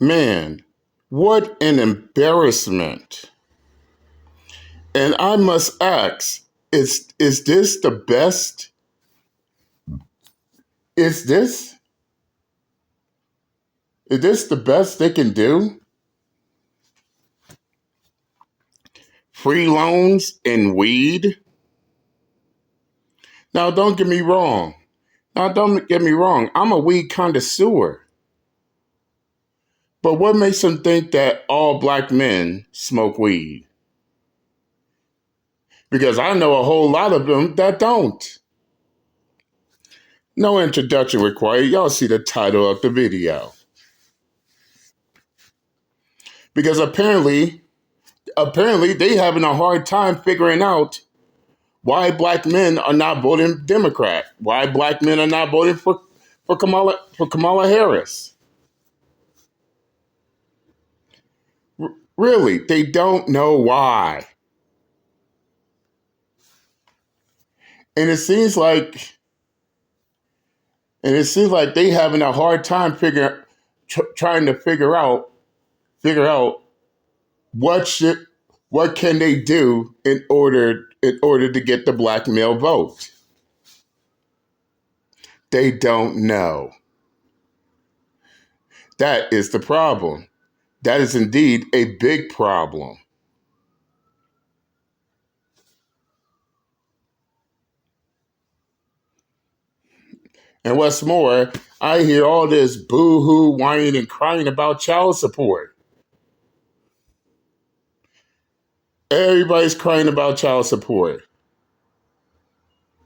Man, what an embarrassment. And I must ask, is this the best? Is this is this the best they can do? Free loans and weed? Now don't get me wrong. Now don't get me wrong. I'm a weed connoisseur. But what makes them think that all black men smoke weed? Because I know a whole lot of them that don't. No introduction required. Y'all see the title of the video. Because apparently they having a hard time figuring out why black men are not voting Democrat, why black men are not voting for Kamala Harris. Really, they don't know why. And it seems like they having a hard time trying to figure out what should what can they do in order to get the black male vote. They don't know. That is the problem. That is indeed a big problem. And what's more, I hear all this boo-hoo, whining, and crying about child support. Everybody's crying about child support.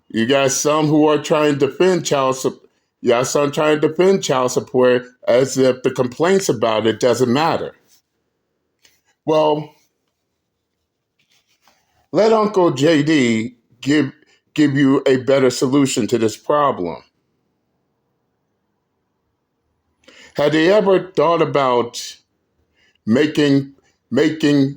You got some who are trying to defend child support. You got some trying to defend child support as if the complaints about it doesn't matter. Well, let Uncle JD give you a better solution to this problem. Had they ever thought about making mandatory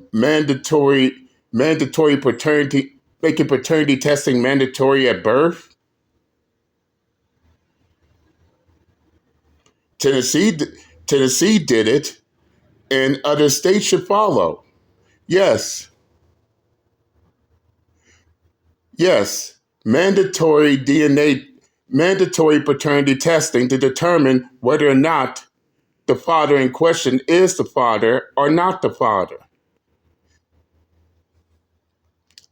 paternity testing mandatory at birth? Tennessee Tennessee did it, and other states should follow. Yes, yes, mandatory paternity testing to determine whether or not the father in question is the father or not the father,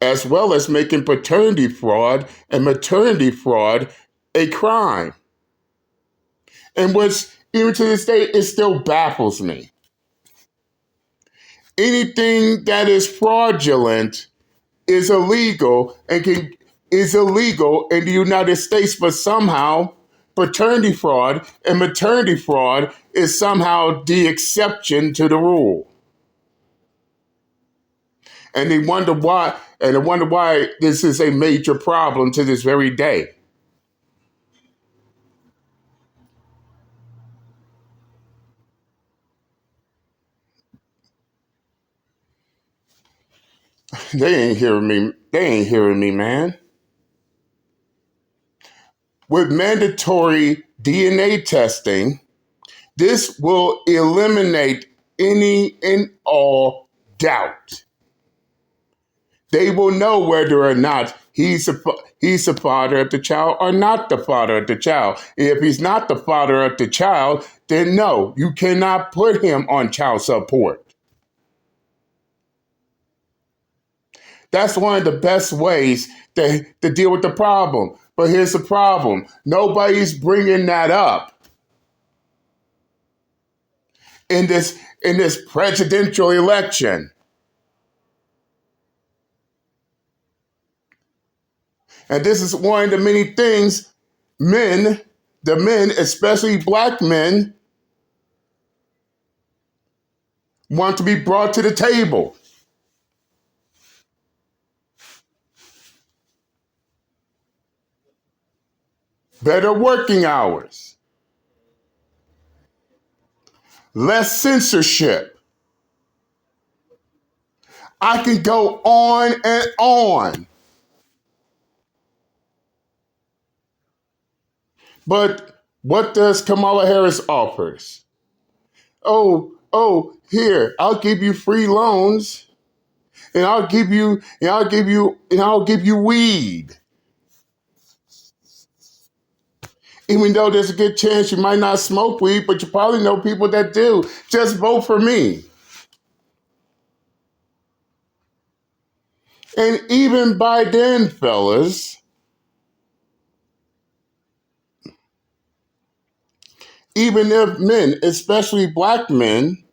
as well as making paternity fraud and maternity fraud a crime. And which, even to this day, it still baffles me. Anything that is fraudulent is illegal in the United States, but somehow paternity fraud and maternity fraud is somehow the exception to the rule. And they wonder why this is a major problem to this very day. They ain't hearing me. They ain't hearing me, man. With mandatory DNA testing, this will eliminate any and all doubt. They will know whether or not he's the father of the child or not the father of the child. If he's not the father of the child, then no, you cannot put him on child support. That's one of the best ways to deal with the problem. But here's the problem. Nobody's bringing that up in this presidential election. And this is one of the many things the men, especially black men, want to be brought to the table. Better working hours, less censorship. I can go on and on. But what does Kamala Harris offers? Here, I'll give you free loans, and I'll give you weed. Even though there's a good chance you might not smoke weed, but you probably know people that do. Just vote for me. And even by then, fellas, even if men, especially black men,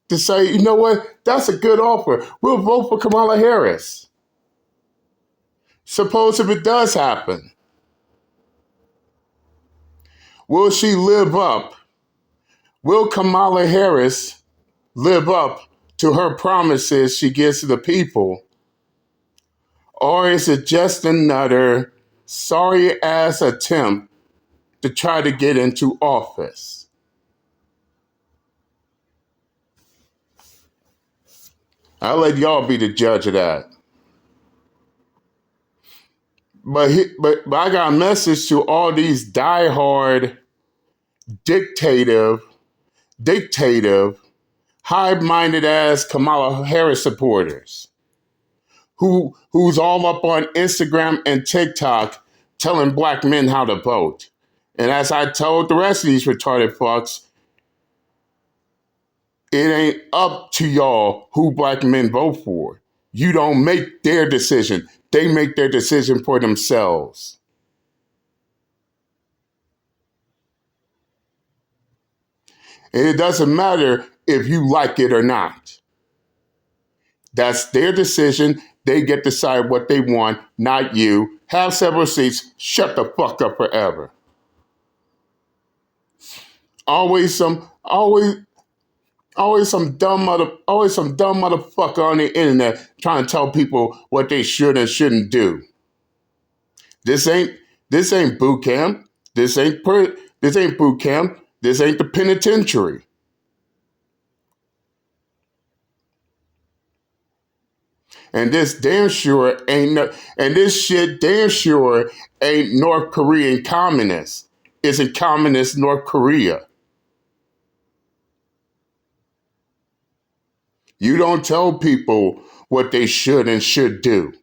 decide, you know what, that's a good offer, we'll vote for Kamala Harris. Suppose if it does happen, will she live up? Will Kamala Harris live up to her promises she gives to the people? Or is it just another sorry ass attempt to try to get into office? I'll let y'all be the judge of that. But I got a message to all these diehard, dictative, high-minded ass Kamala Harris supporters who's all up on Instagram and TikTok telling black men how to vote. And as I told the rest of these retarded fucks, it ain't up to y'all who black men vote for. You don't make their decision. They make their decision for themselves. And it doesn't matter if you like it or not. That's their decision. They get to decide what they want, not you. Have several seats. Shut the fuck up forever. Always some dumb motherfucker on the internet trying to tell people what they should and shouldn't do. This ain't boot camp. This ain't boot camp. This ain't the penitentiary. And this shit damn sure ain't North Korean communist. Isn't communist North Korea. You don't tell people what they should and should do.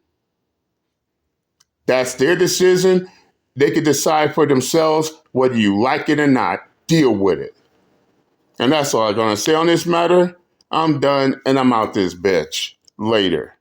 That's their decision. They can decide for themselves whether you like it or not. Deal with it. And that's all I'm going to say on this matter. I'm done and I'm out this bitch. Later.